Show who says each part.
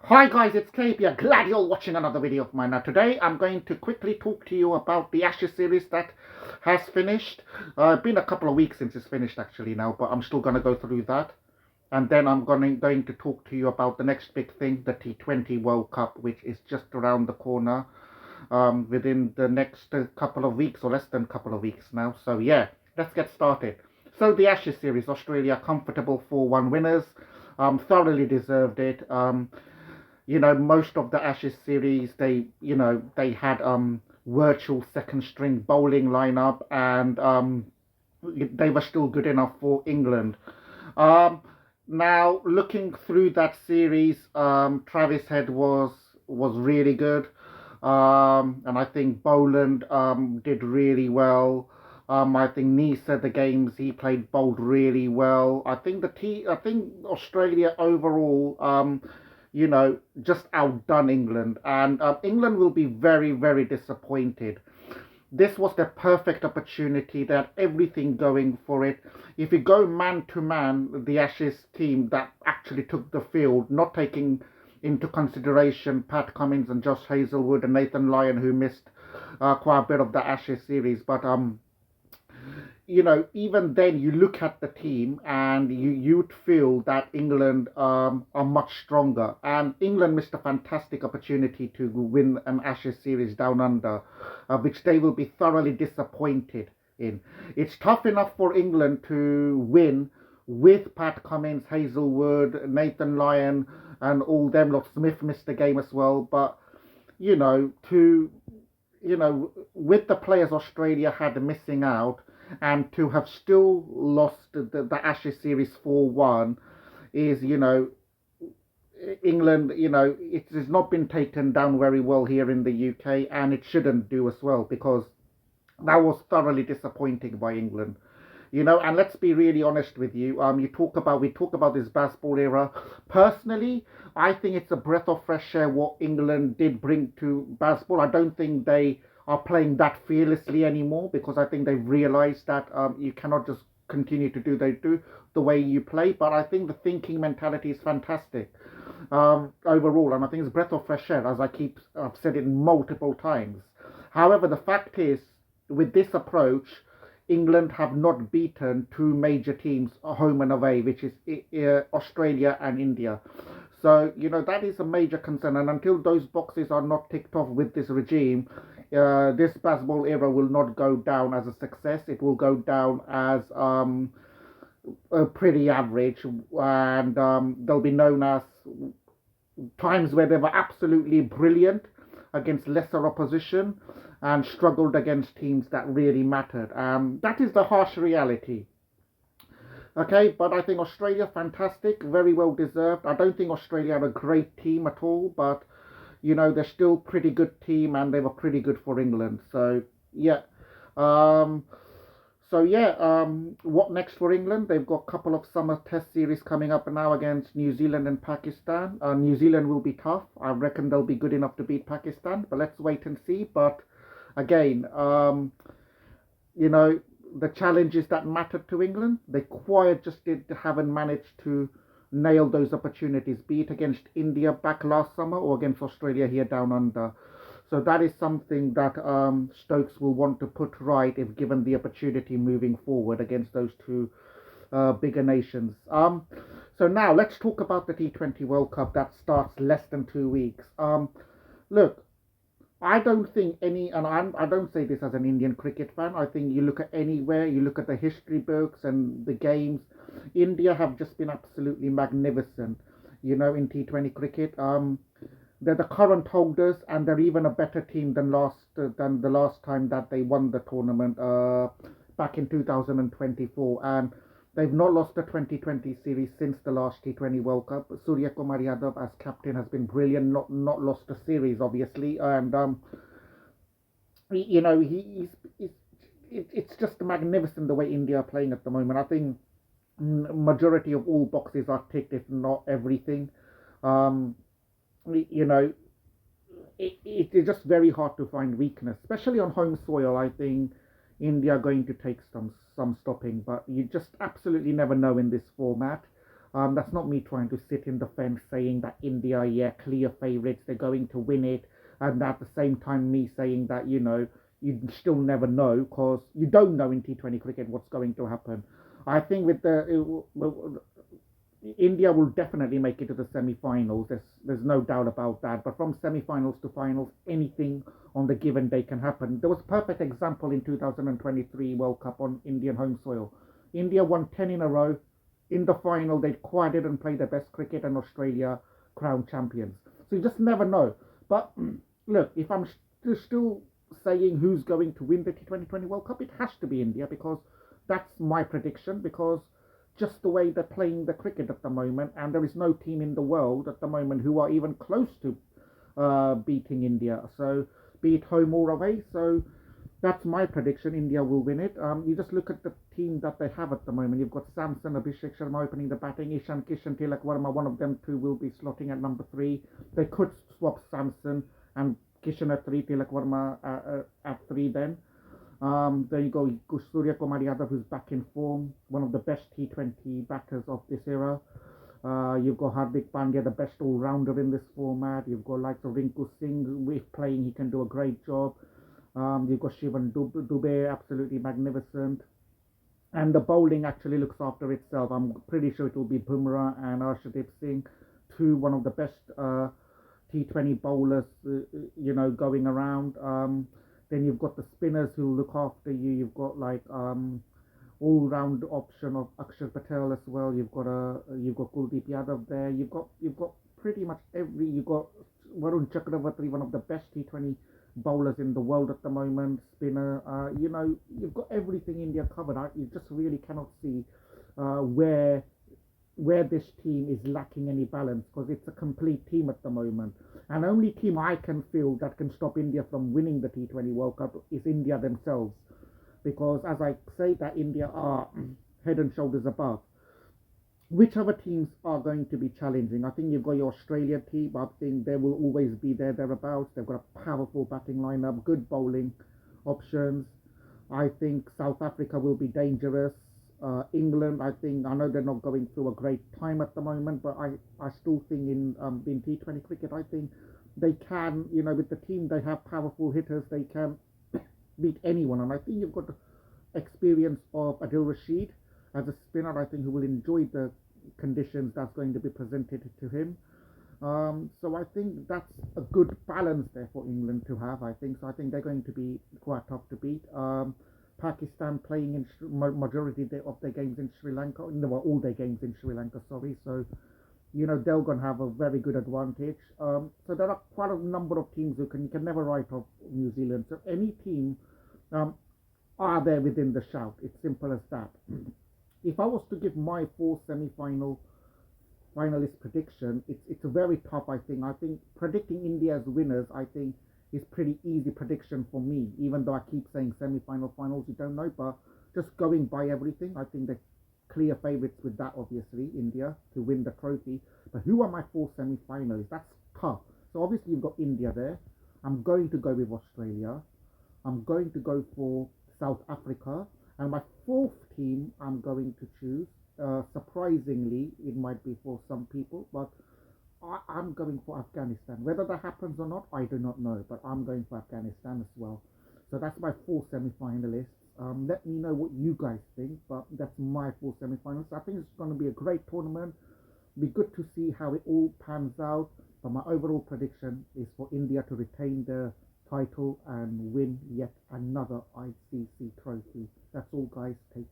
Speaker 1: Hi guys, it's KP. Glad you're watching another video of mine. Now today I'm going to quickly talk to you about the Ashes series that has finished. It's been a couple of weeks since it's finished actually now, but I'm still going to go through that. And then I'm going to talk to you about the next big thing, the T20 World Cup, which is just around the corner within the next couple of weeks, or less than a couple of weeks now. So yeah, let's get started. So the Ashes series, Australia comfortable 4-1 winners, thoroughly deserved it. Most of the Ashes series, they had virtual second string bowling lineup, and they were still good enough for England. Um, Now looking through that series, Travis Head was really good, and I think Boland did really well. I think Nisa, the games he played, bowled really well. I think Australia overall, just outdone England, and England will be very, very disappointed. This was the perfect opportunity. They had everything going for it. If you go man to man, the Ashes team that actually took the field, not taking into consideration Pat Cummins and Josh Hazlewood and Nathan Lyon, who missed quite a bit of the Ashes series, but even then you look at the team and you'd feel that England are much stronger. And England missed a fantastic opportunity to win an Ashes series down under, which they will be thoroughly disappointed in. It's tough enough for England to win with Pat Cummins, Hazlewood, Nathan Lyon, and all them lot. Smith missed the game as well, but to with the players Australia had missing out, and to have still lost the Ashes series 4-1 is, England, it has not been taken down very well here in the UK, and it shouldn't do as well, because that was thoroughly disappointing by England. And let's be really honest with you. We talk about this baseball era. Personally, I think it's a breath of fresh air what England did bring to baseball. I don't think they are playing that fearlessly anymore, because I think they've realised that you cannot just continue to do the way you play. But I think the thinking mentality is fantastic overall, and I think it's a breath of fresh air, as I've said it multiple times. However, the fact is, with this approach, England have not beaten two major teams home and away, which is Australia and India. So, that is a major concern. And until those boxes are not ticked off with this regime, this baseball era will not go down as a success. It will go down as pretty average. And they'll be known as times where they were absolutely brilliant against lesser opposition and struggled against teams that really mattered. That is the harsh reality. Okay, but I think Australia, fantastic, very well deserved. I don't think Australia are a great team at all, but they're still pretty good team, and they were pretty good for England. So yeah. Um, what next for England? They've got a couple of summer test series coming up now against New Zealand and Pakistan. New Zealand will be tough. I reckon they'll be good enough to beat Pakistan, but let's wait and see. But again, the challenges that mattered to England, they quite just haven't managed to nail those opportunities, be it against India back last summer or against Australia here down under. So that is something that Stokes will want to put right if given the opportunity moving forward against those two bigger nations. So now let's talk about the T20 World Cup that starts less than 2 weeks. Look, I don't think I don't say this as an Indian cricket fan. I think you look at anywhere, you look at the history books and the games, India have just been absolutely magnificent, in T20 cricket. They're the current holders, and they're even a better team than the last time that they won the tournament back in 2024. And they've not lost the 2020 series since the last T20 World Cup. Surya Kumar Yadav as captain has been brilliant. Not lost a series, obviously, and he's it's just magnificent the way India are playing at the moment. I think majority of all boxes are ticked, if not everything. Um, you know, it is just very hard to find weakness, especially on home soil. I think India are going to take some stopping, but you just absolutely never know in this format. That's not me trying to sit in the fence saying that India, yeah, clear favourites, they're going to win it, and at the same time me saying that, you still never know because you don't know in T20 cricket what's going to happen. I think with India will definitely make it to the semi-finals. There's no doubt about that. But from semi-finals to finals, anything on the given day can happen. There was a perfect example in 2023 World Cup on Indian home soil. India won 10 in a row. In the final, they quite didn't play their best cricket, and Australia crowned champions. So you just never know. But look, if I'm still saying who's going to win the T20 World Cup, it has to be India because that's my prediction. Because just the way they're playing the cricket at the moment, and there is no team in the world at the moment who are even close to beating India. So, be it home or away. So, that's my prediction. India will win it. You just look at the team that they have at the moment. You've got Samson, Abhishek Sharma opening the batting. Ishan Kishan, Tilak Verma, one of them two will be slotting at number 3. They could swap Samson and Kishan at 3, Tilak Verma at 3 then. There you go, Surya Kumar Yadav, who's back in form, one of the best T20 batters of this era. You've got Hardik Pandya, the best all-rounder in this format. You've got like Rinku Singh, if playing, he can do a great job. You've got Shivan Dubey, absolutely magnificent. And the bowling actually looks after itself. I'm pretty sure it will be Bumrah and Arshdeep Singh, one of the best T20 bowlers, going around. Then you've got the spinners who look after you. You've got like all-round option of Akshar Patel as well. You've got Kuldeep Yadav there. You've got pretty much you've got Varun Chakravarti, one of the best T20 bowlers in the world at the moment. Spinner. You've got everything India covered. You just really cannot see where this team is lacking any balance because it's a complete team at the moment. And only team I can feel that can stop India from winning the T20 World Cup is India themselves. Because as I say that India are head and shoulders above, which other teams are going to be challenging? I think you've got your Australia team. I think they will always be thereabouts. They've got a powerful batting lineup, good bowling options. I think South Africa will be dangerous. England, I know they're not going through a great time at the moment, but I still think in T20 cricket, I think they can, with the team they have powerful hitters, they can beat anyone. And I think you've got the experience of Adil Rashid as a spinner, I think, who will enjoy the conditions that's going to be presented to him. So I think that's a good balance there for England to have. I think so. I think they're going to be quite tough to beat. Pakistan playing in majority of their games in Sri Lanka, all their games in Sri Lanka. Sorry, so they're going to have a very good advantage. So there are quite a number of teams you can never write off New Zealand. So any team are there within the shout. It's simple as that. If I was to give my 4 semi-final finalist prediction, it's a very tough. I think predicting India as winners, I think, is pretty easy prediction for me. Even though I keep saying semi-final, finals, you don't know, but just going by everything, I think they're clear favourites with that. Obviously, India to win the trophy. But who are my 4 semi-finalists? That's tough. So obviously you've got India there. I'm going to go with Australia. I'm going to go for South Africa. And my 4th team I'm going to choose. Surprisingly, it might be for some people, but I'm going for Afghanistan. Whether that happens or not, I do not know, but I'm going for Afghanistan as well. So that's my 4 semi-finalists. Let me know what you guys think, but that's my 4 semi-finalists. I think it's going to be a great tournament. Be good to see how it all pans out. But my overall prediction is for India to retain the title and win yet another ICC trophy. That's all, guys. Take